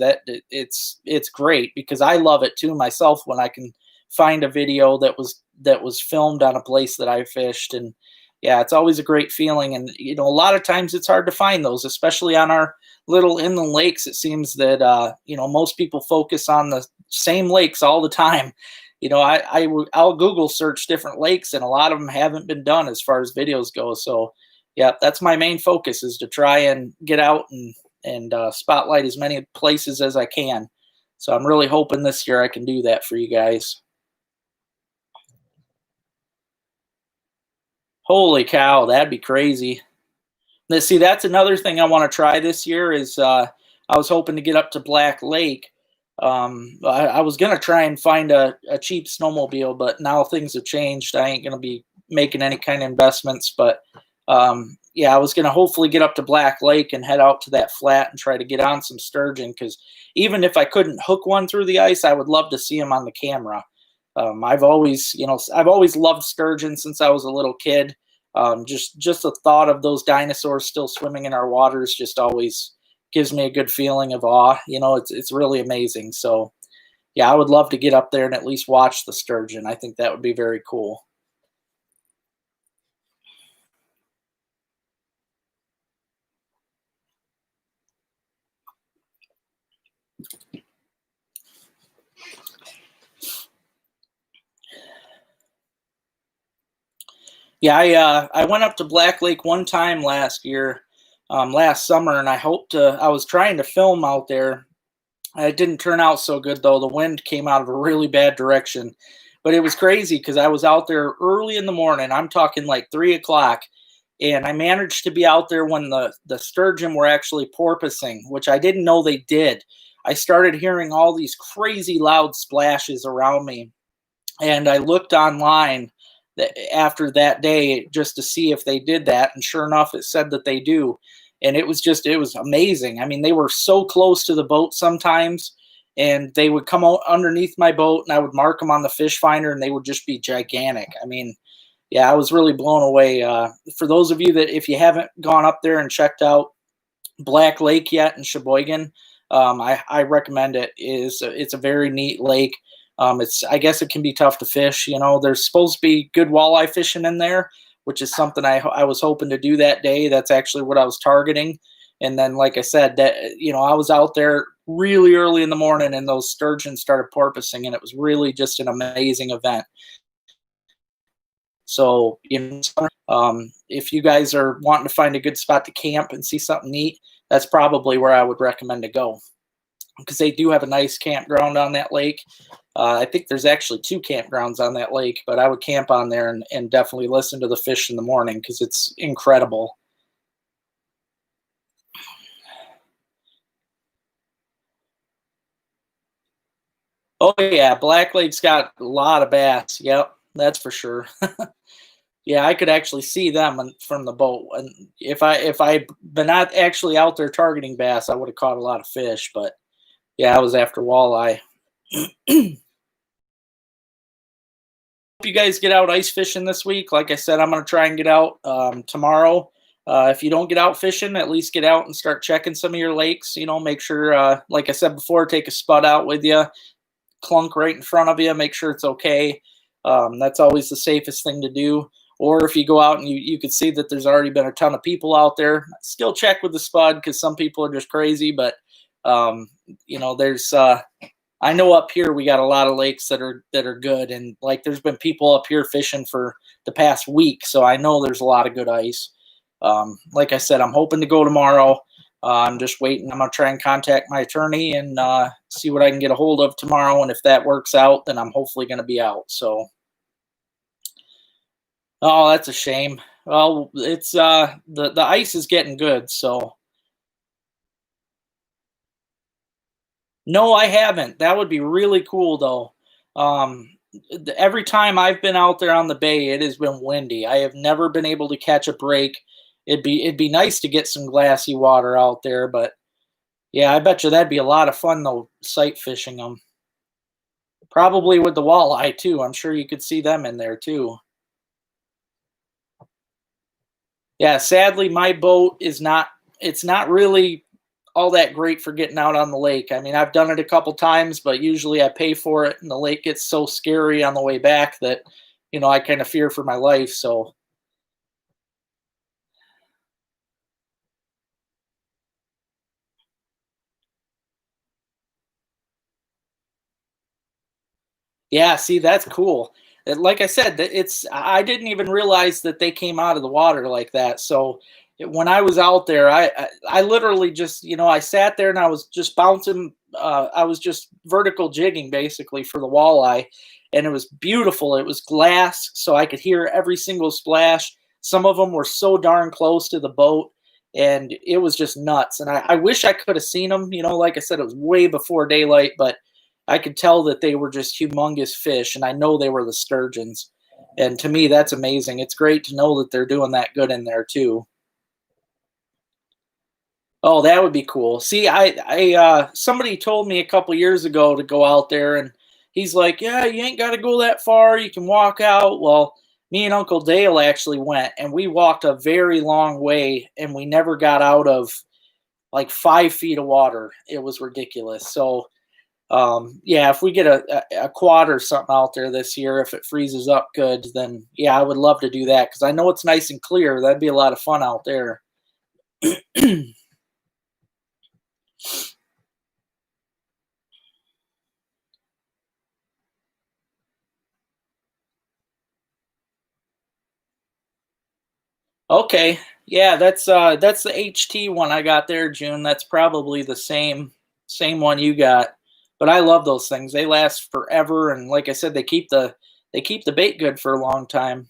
It's great because I love it too myself when I can find a video that was filmed on a place that I fished. And yeah, it's always a great feeling. And a lot of times it's hard to find those, especially on our little inland lakes. It seems that most people focus on the same lakes all the time. I'll Google search different lakes, and a lot of them haven't been done as far as videos go. So yeah, that's my main focus, is to try and get out and spotlight as many places as I can. So I'm really hoping this year I can do that for you guys. Holy cow, that'd be crazy. See, that's another thing I want to try this year is I was hoping to get up to Black Lake. I was gonna try and find a cheap snowmobile, but now things have changed. I ain't gonna be making any kind of investments. But yeah, I was gonna hopefully get up to Black Lake and head out to that flat and try to get on some sturgeon. Because even if I couldn't hook one through the ice, I would love to see them on the camera. I've always loved sturgeon since I was a little kid. Just the thought of those dinosaurs still swimming in our waters just always gives me a good feeling of awe. It's really amazing. So yeah, I would love to get up there and at least watch the sturgeon. I think that would be very cool. Yeah, I went up to Black Lake one time last year, last summer, and I was trying to film out there. It didn't turn out so good though. The wind came out of a really bad direction, but it was crazy because I was out there early in the morning. I'm talking like 3 o'clock, and I managed to be out there when the sturgeon were actually porpoising, which I didn't know they did. I started hearing all these crazy loud splashes around me, and I looked online after that day just to see if they did that, and sure enough, it said that they do. And it was amazing. I mean, they were so close to the boat sometimes, and they would come out underneath my boat, and I would mark them on the fish finder, and they would just be gigantic. I mean, yeah, I was really blown away. For those of you that, if you haven't gone up there and checked out Black Lake yet in Sheboygan, I recommend it. It's a very neat lake. I guess it can be tough to fish. You know, there's supposed to be good walleye fishing in there, which is something I was hoping to do that day. That's actually what I was targeting. And then, like I said, that I was out there really early in the morning, and those sturgeon started porpoising, and it was really just an amazing event. So, if you guys are wanting to find a good spot to camp and see something neat, that's probably where I would recommend to go, because they do have a nice campground on that lake. I think there's actually two campgrounds on that lake, but I would camp on there and definitely listen to the fish in the morning because it's incredible. Oh yeah, Black Lake's got a lot of bass. Yep, that's for sure. Yeah, I could actually see them from the boat. And if I been not actually out there targeting bass, I would have caught a lot of fish. But yeah, I was after walleye. Hope you guys get out ice fishing this week. Like I said, I'm gonna try and get out tomorrow. If you don't get out fishing, at least get out and start checking some of your lakes. Make sure, like I said before, take a spud out with you, clunk right in front of you, make sure it's okay. That's always the safest thing to do. Or if you go out and you could see that there's already been a ton of people out there, still check with the spud, because some people are just crazy. But there's I know up here we got a lot of lakes that are good, and like there's been people up here fishing for the past week, so I know there's a lot of good ice. Like I said, I'm hoping to go tomorrow. I'm just waiting. I'm gonna try and contact my attorney and see what I can get a hold of tomorrow, and if that works out, then I'm hopefully gonna be out. So, oh, that's a shame. Well, it's the ice is getting good, so no, I haven't. That would be really cool though. Every time I've been out there on the bay, it has been windy. I have never been able to catch a break. It'd be nice to get some glassy water out there, but yeah, I bet you that'd be a lot of fun though, sight fishing them. Probably with the walleye too. I'm sure you could see them in there too. Yeah, sadly, my boat is not. It's not really all that great for getting out on the lake. I mean, I've done it a couple times, but usually I pay for it, and the lake gets so scary on the way back that I kind of fear for my life. So yeah, see, that's cool. Like I said, I didn't even realize that they came out of the water like that. So when I was out there, I literally just I sat there and I was just bouncing. I was just vertical jigging basically for the walleye, and it was beautiful. It was glass, so I could hear every single splash. Some of them were so darn close to the boat, and it was just nuts. And I wish I could have seen them. Like I said, it was way before daylight, but I could tell that they were just humongous fish, and I know they were the sturgeons. And to me, that's amazing. It's great to know that they're doing that good in there too. Oh, that would be cool. See, somebody told me a couple years ago to go out there, and he's like, "Yeah, you ain't got to go that far. You can walk out." Well, me and Uncle Dale actually went, and we walked a very long way, and we never got out of like 5 feet of water. It was ridiculous. So yeah, if we get a quad or something out there this year, if it freezes up good, then yeah, I would love to do that because I know it's nice and clear. That'd be a lot of fun out there. Okay, yeah, that's the HT one I got there, June. That's probably the same one you got. But I love those things. They last forever, and like I said, they keep the bait good for a long time.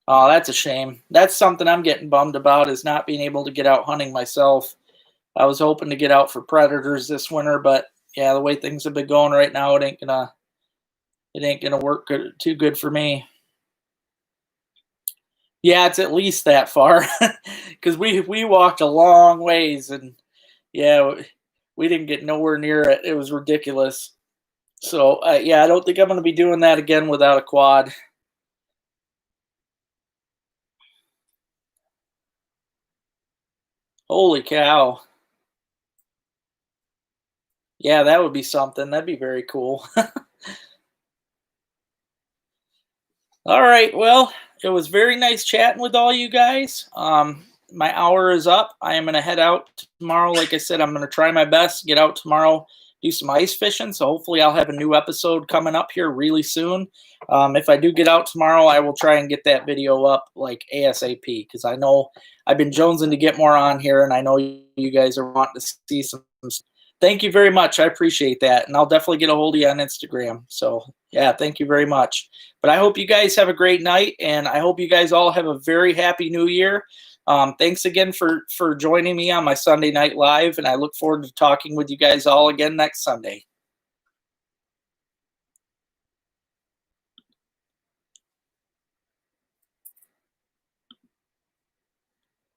Oh, that's a shame. That's something I'm getting bummed about is not being able to get out hunting myself. I was hoping to get out for predators this winter, but yeah, the way things have been going right now, it ain't gonna work too good for me. Yeah, it's at least that far because we walked a long ways, and yeah, we didn't get nowhere near it. It was ridiculous. So yeah, I don't think I'm gonna be doing that again without a quad. Holy cow! Yeah, that would be something. That'd be very cool. All right. Well, it was very nice chatting with all you guys. My hour is up. I am going to head out tomorrow. Like I said, I'm going to try my best to get out tomorrow, do some ice fishing. So hopefully, I'll have a new episode coming up here really soon. If I do get out tomorrow, I will try and get that video up like ASAP because I know I've been jonesing to get more on here, and I know you guys are wanting to see some. Thank you very much. I appreciate that. And I'll definitely get a hold of you on Instagram. So, yeah, thank you very much. But I hope you guys have a great night, and I hope you guys all have a very happy new year. Thanks again for joining me on my Sunday night live, and I look forward to talking with you guys all again next Sunday.